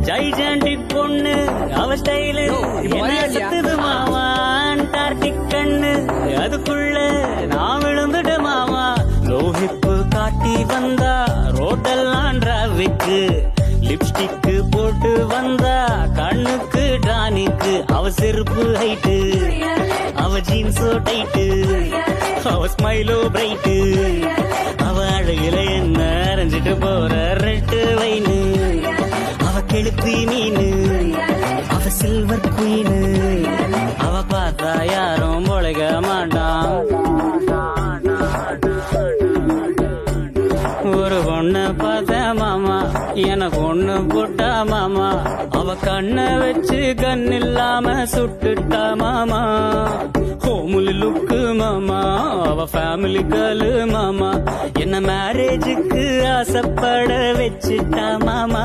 gigantic பொண்ணு அவ style என்ன சுத்துது மாமா அண்டார்டிக் கண்ணு அதுக்குள்ள நான் விழுந்துட மாமா லோஹிப்பு காட்டி வந்தா ரோட்டெல்லாம் டிராபிக்கு லிப்ஸ்டிக்கு போட்டு வந்தா கண்ணுக்கு டானிக்கு அவ செருப்பு ஹைட்டு அவ ஜீன்ஸோ டைட்டு அவ ஸ்மைலோ பிரைட்டு அவ அழகுல என்ன அரைஞ்சிட்டு போற ரெட்டு வைனு அவ கெளுத்தி மீனு அவ சில்வர் குயினு அவ பார்த்தா யாரும் பொழைக்க மாட்டான் ஒரு பொண்ணு பார்த்த மாமா எனக்கு ஒண்ணு போட்டா மாமா அவ கண்ண வச்சு கண்ணில்லாம சுட்டுட்டா மாமா ஹோமுலி லுக்கு மாமா அவ ஃபேமிலி கேர்ளு மாமா என்ன மேரேஜுக்கு ஆசைப்பட வச்சுட்டா மாமா